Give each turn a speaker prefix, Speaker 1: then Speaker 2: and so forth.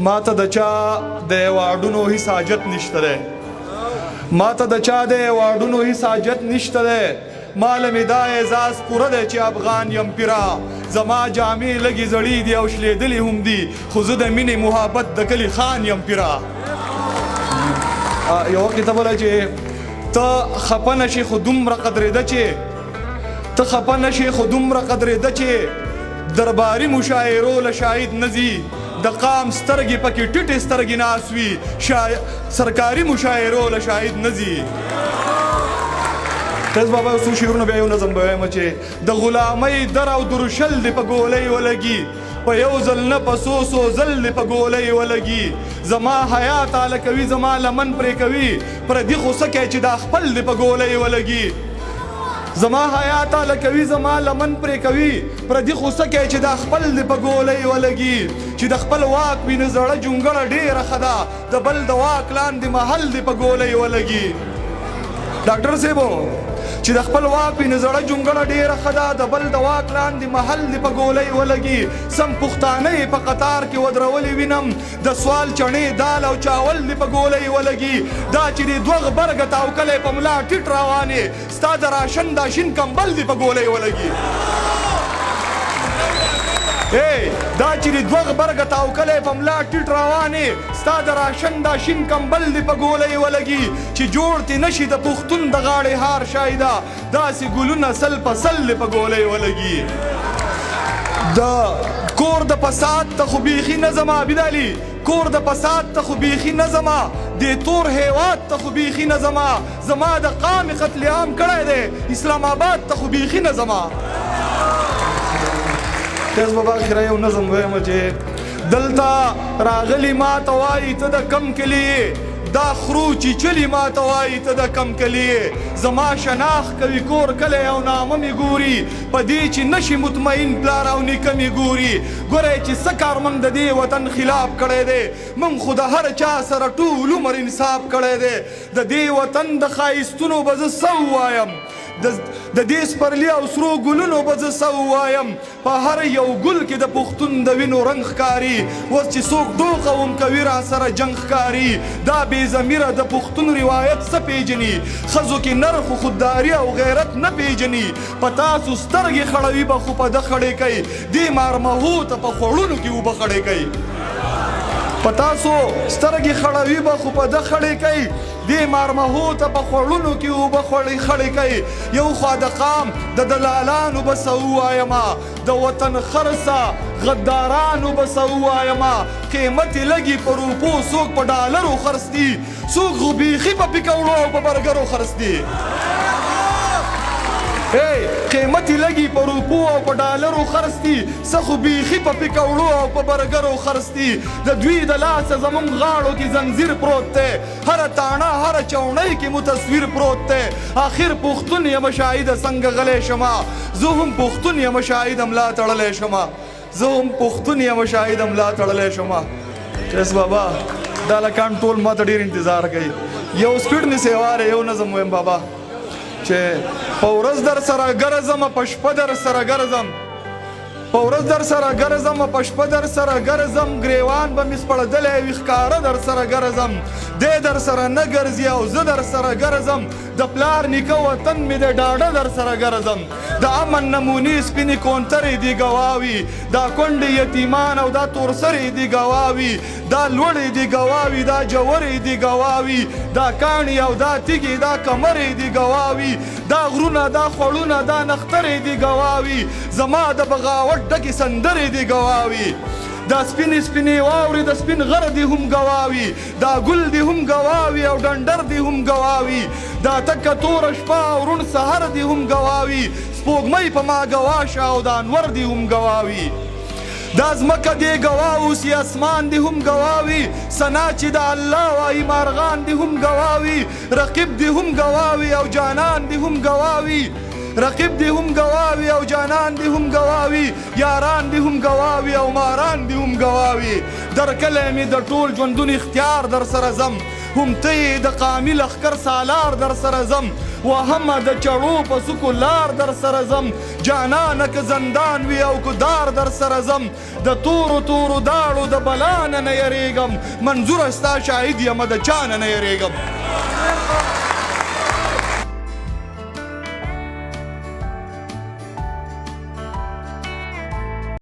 Speaker 1: ما ته د چا د ایوارډونو هیڅ حاجت نشته دی ما ته د چا د ایوارډونو هیڅ حاجت نشته دی مال مې دا اعزاز پوره دی چې افغان یم پیرا زما جامې لږې زړې دي او شلېدلې هم دي خو زه د مینې محبت د کلي خان یم پیرا یو وخت ته بله چې ته خفه نه شې خو دومره قدرېده چې ته خفه نه شې خو دومره قدرېده چې درباري مشاعرو له شاهد نه ځي د قام سترګې پکې ټیټې سترګې ناست وي سرکاري مشاعرو له شاهد نه ځي قیس بابا یو څو شعرونه بیا یو نظم به وایم چې د غلامۍ در او درشل دې په ګولۍ ولګي په یو ځل نه په څو ځل دې په ګولۍ ولګي زما حیا تاله کوي زما لمن پرې کوي پردي خو څه کوي چې دا خپل دې په ګولۍ ولګي زما حیا تاله کوي زما لمن پرې کوي پردي خو څه کوي چې دا خپل دې په ګولۍ ولګي چې د خپل واک وینې زړه جونګړه ډېره ښه ده د بل د واک لاندې محل دې په ګولۍ ولګي ډاکټر صاحبو چې د خپل واک وینې زړه جونګړه ډېره ښه ده د بل د واک لاندې محل دې په ګولۍ ولګي سم پښتانه یې په قطار کې ودرولې وینم د سوال چڼې دال او چاول دې په ګولۍ ولګي دا چې دې دوه غبرګه تاوکلی په ملا ټیټ روانې ستا د راشن دا شین کمبل دې په ګولۍ ولګي دا چې دې دوه غبرګه تاوکلی په ملا ټیټ روانې ستا د راشن دا شین کمبل دې په ګولۍ ولګي چې جوړ تې نشي د پښتون د غاړې هار شایده داسې ګلونه سل په سل دې په ګولۍ ولګي د کور د فساد ته خو بیخي نه ځمه عبیدعلي کور د فساد ته خو بیخي نه ځمه دې تور هیواد ته خو بیخي نه ځمه زما د قام قتل عام کړی دی اسلام آباد ته خو بیخي نه ځمه قیس بابا اخره یو نظم وایم چې دلته راغلی ما ته وایي ته د کم کلي دا خرو چیچلي ما ته وایي ته د کم کلي زما شناخ کوي کور کلی او نامه مې ګوري په دې چې نشي مطمئن پلار او نیکه مې ګوري ګورئ چې څه کار موږ د دې وطن خلاف کړی دی موږ خو د هر چا سره ټول عمر انصاف کړی دی د دې وطن د ښایستونو به زه څه ووایم د دې سپرلي او سرو ګلونو به زه څه ووایم په هر یو ګل کې د پښتون د وینو رنګ ښکاري اوس چې څوک ډوقه هم کوي را سره جنګ ښکاري دا بې ضمیره د پښتون روایت څه پیژني ښځو کې نرخ و خودداري او غیرت نه پیژني په تاسو سترګې خړوي به خو په ده خړې کوي دې مارمهو ته په خوړونو کې اوبه خړې کوي په تاسو سترګې خړوي به خو په ده خړې کوي دې مارمهو ته په خوړونو کې اوبه خړې کوي یو خوا د قام د دلالانو به څه ووایمه د وطن خرڅه غدارانو به څه ووایمه قیمت یې لګي په روپو څوک په ډالرو خرڅ دي څوک خو بیخي په پکوړو او په برګرو خرڅ دي قیمت یې لګي په روپو او په ډالرو خرڅ دي څه خو بیخي په پکوړو او په برګرو خرڅ دي د دوی د لاسه زموږ غاړو کې زنځیر پروت دی هره تاڼه هره چوڼۍ کې مو تصویر پروت دی آخر پښتون یم شاهده څنګه غلی شمه زه هم پښتون یم شاهده ملا تړلی شمه زه هم پښتون یم شاهده ملا تړلی شمه قیس بابا دا لکان ټول ما ته ډېر انتظار کوي یو سپیډ مې سیواره یو نظم ویم بابا چې په ورځ در سره ګرځم په شپه در سره ګرځم په ورځ در سره ګرځم په شپه در سره ګرځم ګریوان به مې سپړدلی وي ښکاره در سره ګرځم دی در سره نه ګرځي او زه در سره ګرځم د پلار نیکه وطن مې د ډاډه در سره ګرځم د امن نمونې سپینې کونترې دي ګواوي دا کونډې یتیمان او دا تورسرې دي ګواوي دا لوړې دي ګواوي دا جوړې دي ګواوي دا کاڼي او دا تیږې دا کمرې دي ګواوي دا غرونه دا خوړونه دا نخترې دي ګواوي زما د بغاوت ډکې سندرې دي ګواوي دا سپینې سپینې واورې د سپین غر دي هم ګواوي دا ګل دي هم ګواوي او ډنډر دي هم ګواوي دا تکه توره شپه او روڼ سهر دي هم ګواوي سپوږمۍ په ما ګواشه او دا انور دي هم ګواوي دا ځمکه دې ګوا اوسي اسمان دې هم ګواوي ثنا چې د الله وایي مارغان دې هم ګواوي رقیب دې هم ګواوي او جانان دې هم ګواوي رقیب دې هم ګواوي او جانان دې هم ګواوي یاران دې هم ګواوي او ماران دې هم ګواوي درکلی مې د ټول ژوندون اختیار در سره ځم هم ته یې د قامي لښکر سالار در سره ځم وهم د چړو په سکو لار در سره زم جانانه که زندان وي او که دار در سره زم د تورو تورو داړو د بلا نه یریږم منظوره ستا شاهد یم د چا نه یریږم